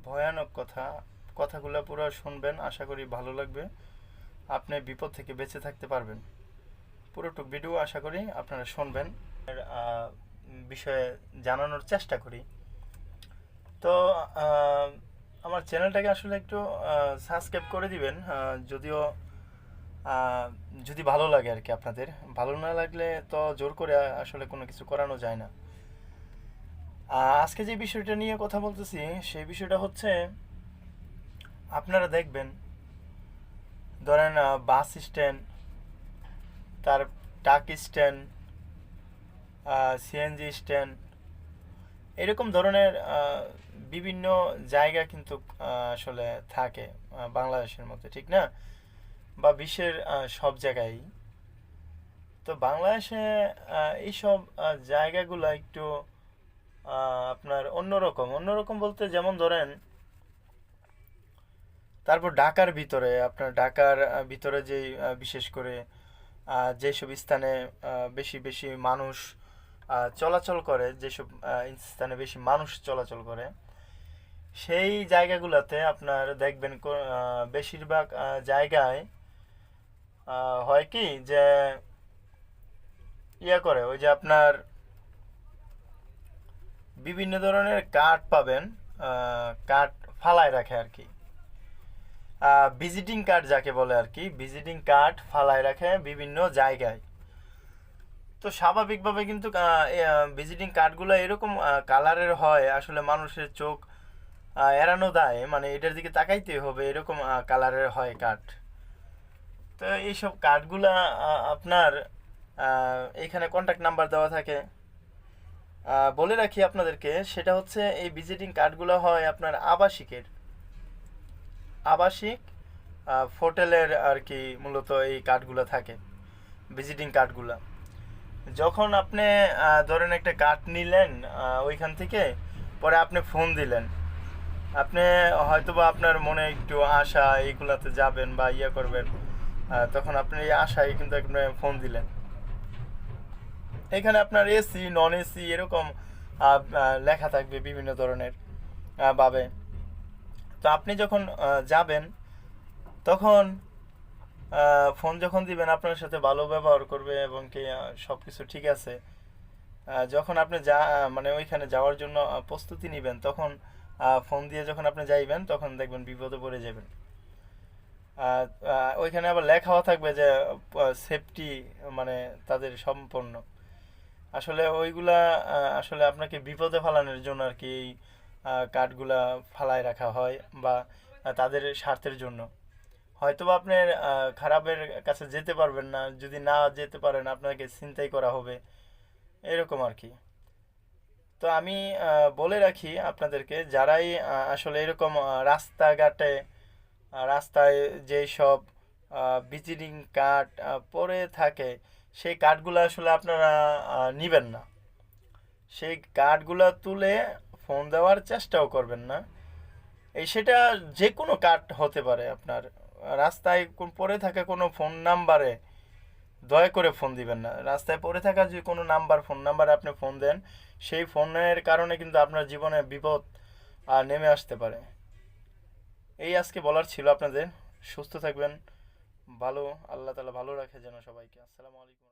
ভয়ানক কথা। কথাগুলো পুরো শুনবেন, আশা করি ভালো লাগবে। আপনি বিপদ থেকে বেঁচে থাকতে পারবেন। পুরোটুক ভিডিও আশা করি আপনারা শুনবেন। বিষয়ে জানানোর চেষ্টা করি। তো আহ, আমার চ্যানেলটাকে আসলে একটু সাবস্ক্রাইব করে দিবেন। যদিও আহ, যদি ভালো লাগে আর কি আপনাদের। ভালো না লাগলে তো জোর করে আসলে কোনো কিছু করানো যায় না। আজকে যে বিষয়টা নিয়ে কথা বলতেছি সেই বিষয়টা হচ্ছে, আপনারা দেখবেন ধরেন বাস স্ট্যান্ড, তার ট্রাক স্ট্যান্ড, সিএনজি স্ট্যান্ড, এরকম ধরনের বিভিন্ন জায়গা কিন্তু আসলে থাকে বাংলাদেশের মধ্যে, ঠিক না? বা বিশ্বের সব জায়গায়। তো বাংলাদেশে এইসব জায়গাগুলো একটু আপনার অন্যরকম অন্যরকম বলতে, যেমন ধরেন তারপর ঢাকার ভিতরে, আপনার ঢাকার ভিতরে যেই বিশেষ করে যেসব স্থানে বেশি বেশি মানুষ চলাচল করে, যেসব স্থানে বেশি মানুষ চলাচল করে, সেই জায়গাগুলোতে আপনার দেখবেন বেশিরভাগ জায়গায় হয় কি যে করে, ওই যে আপনার বিভিন্ন ধরনের কাঠ পাবেন, কাঠ ফালায় রাখে আর কি। ভিজিটিং কার্ড যাকে বলে আর কি, ভিজিটিং কার্ড ফালায় রাখে বিভিন্ন জায়গায়। তো স্বাভাবিকভাবে কিন্তু ভিজিটিং কার্ডগুলো এরকম কালারের হয়, আসলে মানুষের চোখ এড়ানো দেয়, মানে এটার দিকে তাকাইতে হবে, এরকম কালারের হয় কার্ড। তো এইসব কার্ডগুলা আপনার এখানে কন্ট্যাক্ট নাম্বার দেওয়া থাকে। বলে রাখি আপনাদেরকে, সেটা হচ্ছে এই ভিজিটিং কার্ডগুলো হয় আপনার আবাসিকের, আবাসিক হোটেলের আর কি, মূলত এই কার্ডগুলো থাকে, ভিজিটিং কার্ডগুলো। যখন আপনি ধরেন একটা কার্ড নিলেন ওইখান থেকে, পরে আপনি ফোন দিলেন, আপনি হয়তোবা আপনার মনে একটু আশা এইগুলাতে যাবেন বা করবেন, তখন আপনি এই আশায় কিন্তু আপনি ফোন দিলেন। এখানে আপনার এসি নন এসি এরকম লেখা থাকবে বিভিন্ন ধরনের ভাবে। তো আপনি যখন যাবেন, তখন ফোন যখন দিবেন আপনার সাথে ভালো ব্যবহার করবে এবং কি সব কিছু ঠিক আছে। যখন আপনি মানে ওইখানে যাওয়ার জন্য প্রস্তুতি নেবেন, তখন ফোন দিয়ে যখন আপনি যাইবেন, তখন দেখবেন বিপদে পড়ে যাবেন। ওইখানে আবার লেখাও থাকবে যে সেফটি, মানে তাদের সম্পন্ন। আসলে ওইগুলা আসলে আপনাকে বিপদে ফেলানোর জন্য আর কি এই কার্ডগুলা ফালায় রাখা হয়, বা তাদের স্বার্থের জন্য। হয়তোবা আপনার খারাপের কাছে যেতে পারবেন না, যদি না যেতে পারেন আপনাকে ছিনতাই করা হবে, এরকম আর কি। তো আমি বলে রাখি আপনাদেরকে, যারাই আসলে এরকম রাস্তাঘাটে রাস্তায় যেই সব ভিজিটিং কার্ড পড়ে থাকে, সেই কার্ডগুলো আসলে আপনারা নিবেন না। সেই কার্ডগুলো তুলে ফোন দেওয়ার চেষ্টাও করবেন না। সেটা যে কোনো কার্ড হতে পারে আপনার। রাস্তায় পড়ে থাকা কোনো ফোন নাম্বারে দয়া করে ফোন দিবেন না। রাস্তায় পড়ে থাকা যে কোনো ফোন নাম্বারে আপনি ফোন দেন, সেই ফোনের কারণে কিন্তু আপনার জীবনে বিপদ নেমে আসতে পারে। এই আজকে বলার ছিল আপনাদের। সুস্থ থাকবেন, ভালো, আল্লাহ তাআলা ভালো রাখে যেন সবাইকে। আসসালামু আলাইকুম।